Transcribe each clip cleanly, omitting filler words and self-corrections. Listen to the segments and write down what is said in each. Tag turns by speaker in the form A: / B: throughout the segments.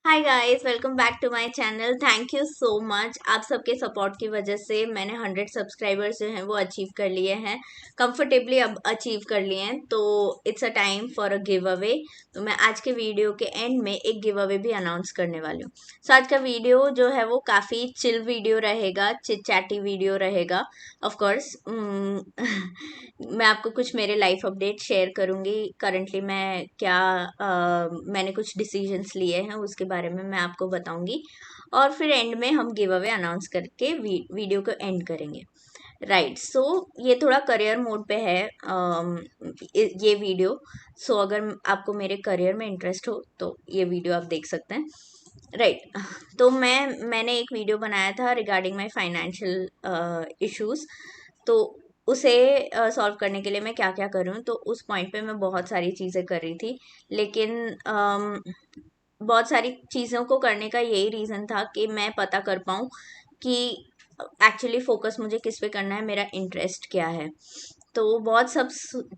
A: Hi guys, welcome back to my channel. Thank you so much. आप सबके support की वजह से मैंने 100 सब्सक्राइबर्स जो हैं वो अचीव कर लिए हैं, कंफर्टेबली अब अचीव कर लिए हैं। तो it's a time for a give away. तो मैं आज के वीडियो के एंड में एक गिव अवे भी अनाउंस करने वाली हूँ। सो आज का वीडियो जो है वो काफ़ी चिल वीडियो रहेगा, चिट चैटी वीडियो रहेगा। ऑफ कोर्स मैं आपको कुछ मेरे लाइफ अपडेट शेयर करूंगी। करंटली मैं क्या मैंने कुछ डिसीजंस लिए हैं उसके बारे में मैं आपको बताऊंगी, और फिर एंड में हम गिव अवे अनाउंस करके वीडियो को एंड करेंगे। राइट, सो ये थोड़ा करियर मोड पे है ये वीडियो। सो अगर आपको मेरे करियर में इंटरेस्ट हो तो ये वीडियो आप देख सकते हैं। राइट, तो मैंने एक वीडियो बनाया था रिगार्डिंग माय फाइनेंशियल इश्यूज। तो उसे सॉल्व करने के लिए मैं क्या क्या करूँ, तो उस पॉइंट पे मैं बहुत सारी चीज़ें कर रही थी। लेकिन बहुत सारी चीज़ों को करने का यही रीज़न था कि मैं पता कर पाऊँ कि एक्चुअली फोकस मुझे किस पे करना है, मेरा इंटरेस्ट क्या है। तो बहुत सब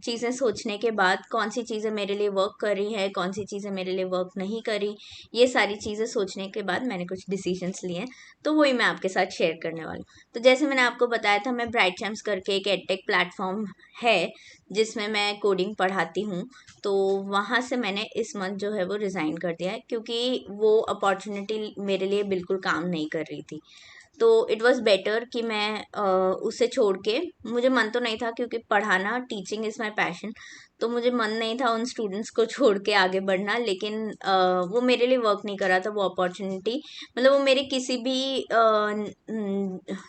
A: चीज़ें सोचने के बाद कौन सी चीज़ें मेरे लिए वर्क कर रही हैं, कौन सी चीज़ें मेरे लिए वर्क नहीं करी, ये सारी चीज़ें सोचने के बाद मैंने कुछ डिसीजंस लिए हैं। तो वही मैं आपके साथ शेयर करने वाली हूँ। तो जैसे मैंने आपको बताया था, मैं ब्राइट चैम्प्स करके एक एडटेक प्लेटफॉर्म है जिसमें मैं कोडिंग पढ़ाती हूँ। तो वहाँ से मैंने इस मंथ जो है वो रिज़ाइन कर दिया है, क्योंकि वो अपॉर्चुनिटी मेरे लिए बिल्कुल काम नहीं कर रही थी। तो इट वॉज़ बेटर कि मैं उसे छोड़ के, मुझे मन तो नहीं था क्योंकि पढ़ाना, टीचिंग इज़ माई पैशन। तो मुझे मन नहीं था उन स्टूडेंट्स को छोड़ के आगे बढ़ना, लेकिन वो मेरे लिए वर्क नहीं कर रहा था वो अपॉर्चुनिटी। मतलब वो मेरे किसी भी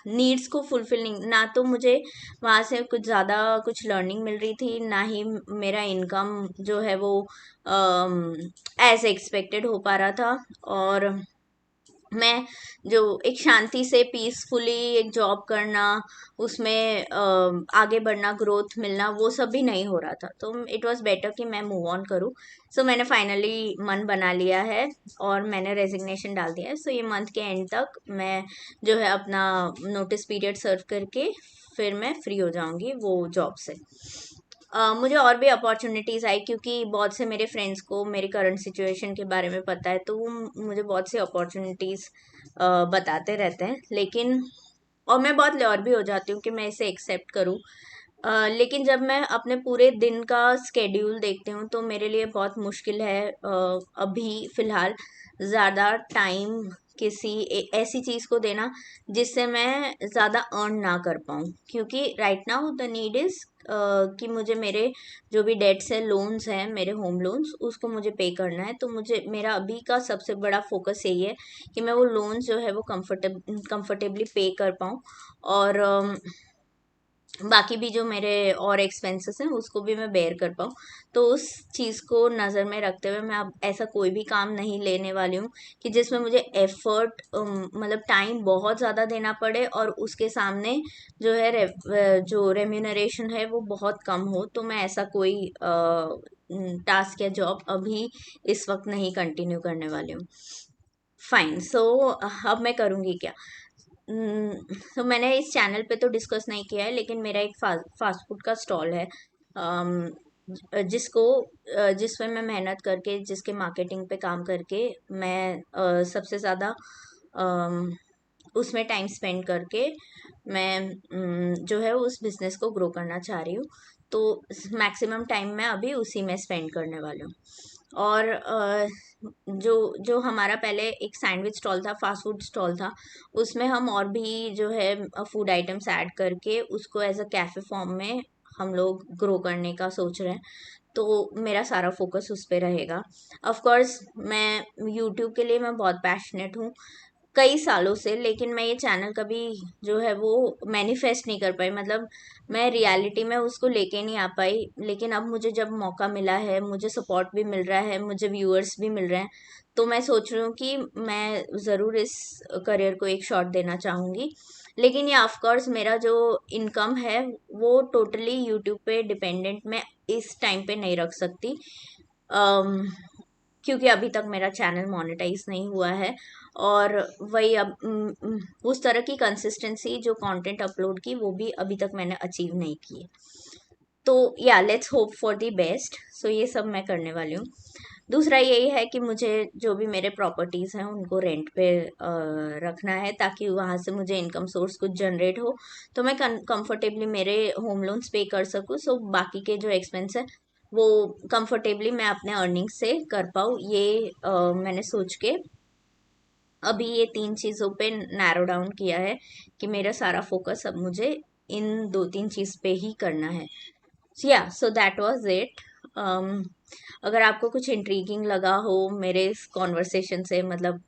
A: नीड्स को फुलफिल नहीं, ना तो मुझे वहाँ से कुछ ज़्यादा कुछ लर्निंग मिल रही थी, ना ही मेरा इनकम जो है वो एज एक्सपेक्टेड हो पा रहा था। और मैं जो एक शांति से पीसफुली एक जॉब करना, उसमें आगे बढ़ना, ग्रोथ मिलना, वो सब भी नहीं हो रहा था। तो इट वाज बेटर कि मैं मूव ऑन करूँ। सो मैंने फाइनली मन बना लिया है और मैंने रेजिग्नेशन डाल दिया है। सो ये मंथ के एंड तक मैं जो है अपना नोटिस पीरियड सर्व करके फिर मैं फ्री हो जाऊंगी वो जॉब से। मुझे और भी अपॉर्चुनिटीज़ आई, क्योंकि बहुत से मेरे फ्रेंड्स को मेरी करंट सिचुएशन के बारे में पता है, तो वो मुझे बहुत सी अपॉर्चुनिटीज़ बताते रहते हैं। लेकिन और मैं बहुत लॉयर भी हो जाती हूँ कि मैं इसे एक्सेप्ट करूँ। लेकिन जब मैं अपने पूरे दिन का स्केड्यूल देखती हूँ तो मेरे लिए बहुत मुश्किल है अभी फ़िलहाल ज़्यादा टाइम किसी ऐसी चीज़ को देना जिससे मैं ज़्यादा अर्न ना कर पाऊँ, क्योंकि right now the need is कि मुझे मेरे जो भी डेट्स हैं, लोन्स हैं, मेरे होम लोन्स, उसको मुझे पे करना है। तो मुझे मेरा अभी का सबसे बड़ा फोकस यही है कि मैं वो लोन्स जो है वो कंफर्टेबली पे कर पाऊँ, और बाकी भी जो मेरे और एक्सपेंसेस हैं उसको भी मैं बेयर कर पाऊँ। तो उस चीज़ को नज़र में रखते हुए मैं अब ऐसा कोई भी काम नहीं लेने वाली हूँ कि जिसमें मुझे एफर्ट, मतलब टाइम बहुत ज़्यादा देना पड़े और उसके सामने जो है जो रेम्यूनरेशन है वो बहुत कम हो। तो मैं ऐसा कोई टास्क या जॉब अभी इस वक्त नहीं कंटिन्यू करने वाली हूँ। फाइन, सो अब मैं करूँगी क्या। तो मैंने इस चैनल पे तो डिस्कस नहीं किया है, लेकिन मेरा एक फास्ट फूड का स्टॉल है, जिसको जिसमें मैं मेहनत करके, जिसके मार्केटिंग पे काम करके मैं सबसे ज़्यादा उसमें टाइम स्पेंड करके मैं जो है उस बिज़नेस को ग्रो करना चाह रही हूँ। तो मैक्सिमम टाइम मैं अभी उसी में स्पेंड करने वाली हूँ। और जो जो हमारा पहले एक सैंडविच स्टॉल था, फास्ट फूड स्टॉल था, उसमें हम और भी जो है फूड आइटम्स ऐड करके उसको एज अ कैफ़े फॉर्म में हम लोग ग्रो करने का सोच रहे हैं। तो मेरा सारा फोकस उस पे रहेगा। ऑफ कोर्स मैं यूट्यूब के लिए मैं बहुत पैशनेट हूँ कई सालों से, लेकिन मैं ये चैनल कभी जो है वो मैनिफेस्ट नहीं कर पाई। मतलब मैं रियलिटी में उसको लेके नहीं आ पाई। लेकिन अब मुझे जब मौका मिला है, मुझे सपोर्ट भी मिल रहा है, मुझे व्यूअर्स भी मिल रहे हैं, तो मैं सोच रही हूँ कि मैं ज़रूर इस करियर को एक शॉट देना चाहूँगी। लेकिन ये ऑफ कोर्स मेरा जो इनकम है वो टोटली यूट्यूब पे डिपेंडेंट मैं इस टाइम पे नहीं रख सकती, अम, क्योंकि अभी तक मेरा चैनल मोनेटाइज नहीं हुआ है। और वही अब उस तरह की कंसिस्टेंसी जो कंटेंट अपलोड की वो भी अभी तक मैंने अचीव नहीं की है। तो या let's hope for the best. So ये सब मैं करने वाली हूँ। दूसरा यही है कि मुझे जो भी मेरे प्रॉपर्टीज़ हैं उनको रेंट पे रखना है, ताकि वहाँ से मुझे इनकम सोर्स कुछ जनरेट हो, तो मैं कंफर्टेबली मेरे होम लोन्स पे कर सकूँ। सो बाकी के जो एक्सपेंस है वो कंफर्टेबली मैं अपने अर्निंग से कर पाऊँ, ये मैंने सोच के अभी ये 3 चीज़ों पे नैरो डाउन किया है कि मेरा सारा फोकस अब मुझे इन 2-3 चीज़ पे ही करना है। या सो दैट वाज इट। अगर आपको कुछ इंट्रीगिंग लगा हो मेरे इस कॉन्वर्सेशन से, मतलब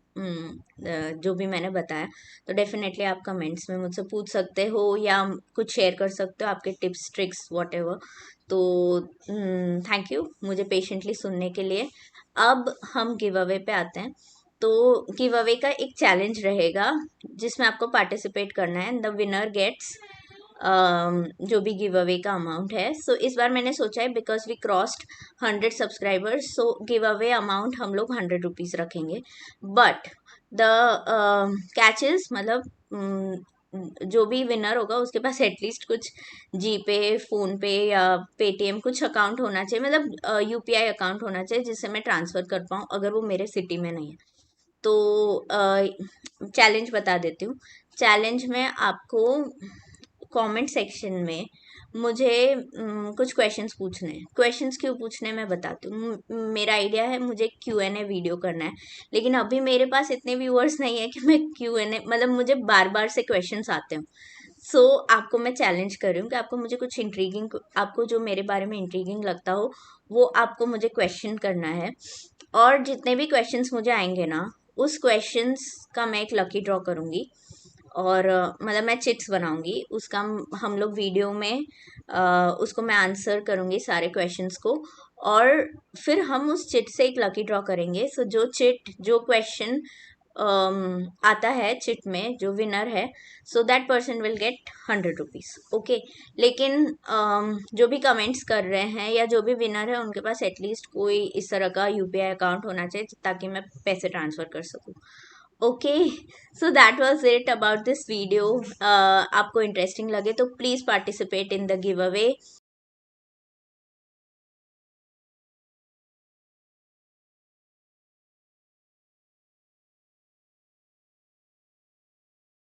A: जो भी मैंने बताया, तो डेफिनेटली आप कमेंट्स में मुझसे पूछ सकते हो या कुछ शेयर कर सकते हो आपके टिप्स ट्रिक्स वॉट एवर। तो थैंक यू मुझे पेशेंटली सुनने के लिए। अब हम गिव अवे पे आते हैं। तो गिव अवे का एक चैलेंज रहेगा जिसमें आपको पार्टिसिपेट करना है। द विनर गेट्स जो भी गिव अवे का अमाउंट है। सो इस बार मैंने सोचा है because we crossed 100 subscribers, so give away amount हम लोग 100 रुपीज़ रखेंगे। बट द कैच इज, मतलब जो भी विनर होगा उसके पास एटलीस्ट कुछ जीपे, फोन पे या पेटीएम कुछ अकाउंट होना चाहिए, मतलब यूपीआई अकाउंट होना चाहिए जिससे मैं ट्रांसफ़र कर पाऊँ अगर वो मेरे सिटी में नहीं है। तो चैलेंज बता देती हूँ। चैलेंज में आपको कमेंट सेक्शन में मुझे कुछ क्वेश्चंस पूछने हैं। क्वेश्चंस क्यों पूछने हैं मैं बताती हूँ। मेरा आइडिया है मुझे Q&A वीडियो करना है, लेकिन अभी मेरे पास इतने व्यूअर्स नहीं है कि मैं Q&A, मतलब मुझे बार बार से क्वेश्चंस आते हैं। सो आपको मैं चैलेंज कर रही हूँ कि आपको मुझे कुछ इंट्रीगिंग, आपको जो मेरे बारे में इंट्रीगिंग लगता हो वो आपको मुझे क्वेश्चन करना है। और जितने भी क्वेश्चंस मुझे आएंगे ना, उस क्वेश्चंस का मैं एक लकी ड्रॉ करूँगी। और मतलब मैं चिट्स बनाऊंगी उसका, हम लोग वीडियो में उसको मैं आंसर करूंगी सारे क्वेश्चंस को। और फिर हम उस चिट से एक लकी ड्रॉ करेंगे। सो जो चिट, जो क्वेश्चन आता है चिट में, जो विनर है, so that person will get 100 rupees. Okay. लेकिन जो भी कमेंट्स कर रहे हैं या जो भी विनर है उनके पास एटलीस्ट कोई इस तरह का यूपीआई अकाउंट होना चाहिए ताकि मैं पैसे ट्रांसफ़र कर सकूँ। Okay. So that was it about this video. आपको इंटरेस्टिंग लगे तो please participate in the give away.